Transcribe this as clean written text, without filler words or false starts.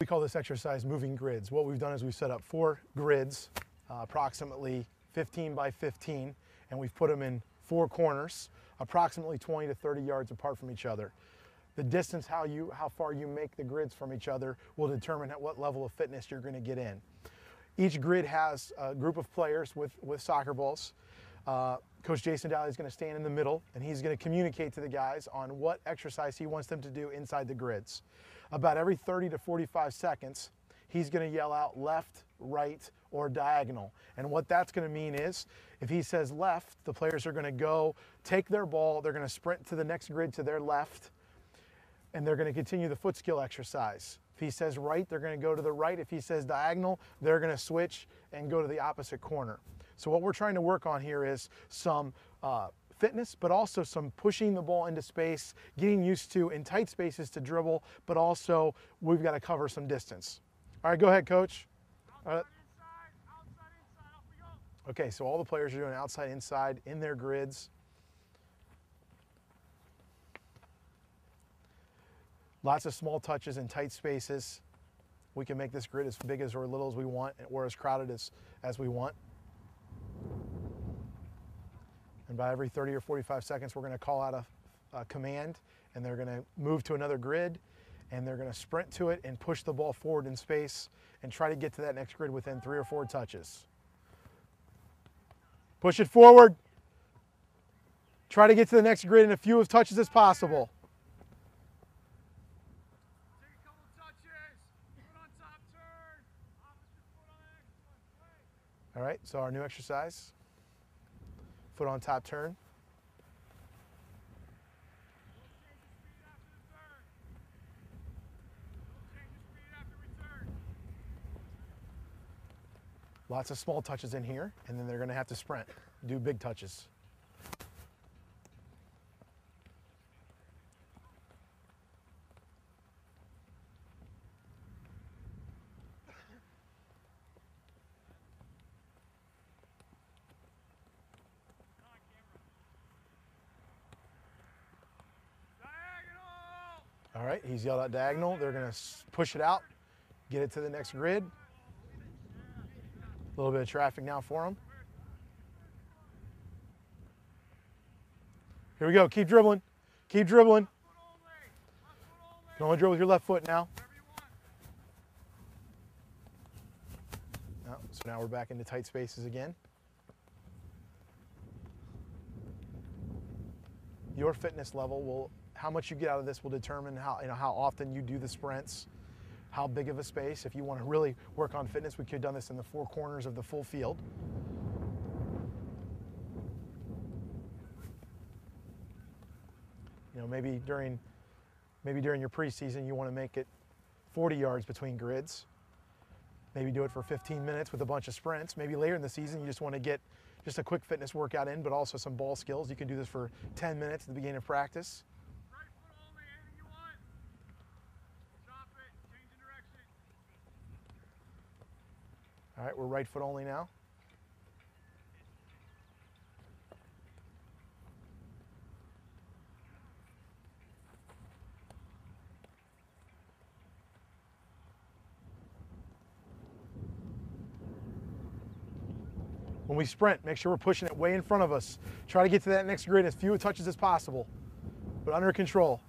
We call this exercise moving grids. What we've done is we've set up 4 grids, approximately 15 by 15, and we've put them in 4 corners, approximately 20 to 30 yards apart from each other. The distance, how far you make the grids from each other, will determine at what level of fitness you're going to get in. Each grid has a group of players with soccer balls. Coach Jason Daly is going to stand in the middle, and he's going to communicate to the guys on what exercise he wants them to do inside the grids. About every 30 to 45 seconds, he's going to yell out left, right, or diagonal. And what that's going to mean is, if he says left, the players are going to go take their ball, they're going to sprint to the next grid to their left, and they're going to continue the foot skill exercise. If he says right, they're going to go to the right. If he says diagonal, they're going to switch and go to the opposite corner. So what we're trying to work on here is some fitness, but also some pushing the ball into space, getting used to in tight spaces to dribble, but also we've got to cover some distance. All right, go ahead, Coach. Outside, inside, off we go. Okay, so all the players are doing outside, inside in their grids. Lots of small touches in tight spaces. We can make this grid as big as or little as we want, or as crowded as we want. And by every 30 or 45 seconds, we're going to call out a command, and they're going to move to another grid, and they're going to sprint to it and push the ball forward in space and try to get to that next grid within 3 or 4 touches. Push it forward. Try to get to the next grid in as few touches as possible. Take a couple touches. Foot on top turn. Opposite foot on the next one. Play. All right, so our new exercise. Foot on top turn. Lots of small touches in here, and then they're going to have to sprint, do big touches. All right, he's yelled out diagonal. They're going to push it out, get it to the next grid. A little bit of traffic now for him. Here we go. Keep dribbling. Keep dribbling. You can only dribble with your left foot now. So now we're back into tight spaces again. Your fitness level will, how much you get out of this will determine how often you do the sprints, how big of a space. If you want to really work on fitness, we could have done this in the 4 corners of the full field. Maybe during your preseason, you want to make it 40 yards between grids. Maybe do it for 15 minutes with a bunch of sprints. Maybe later in the season, you just want to get just a quick fitness workout in, but also some ball skills. You can do this for 10 minutes at the beginning of practice. Right foot only, anything you want. Stop it, change the direction. All right, we're right foot only now. When we sprint, make sure we're pushing it way in front of us. Try to get to that next grid as few touches as possible, but under control.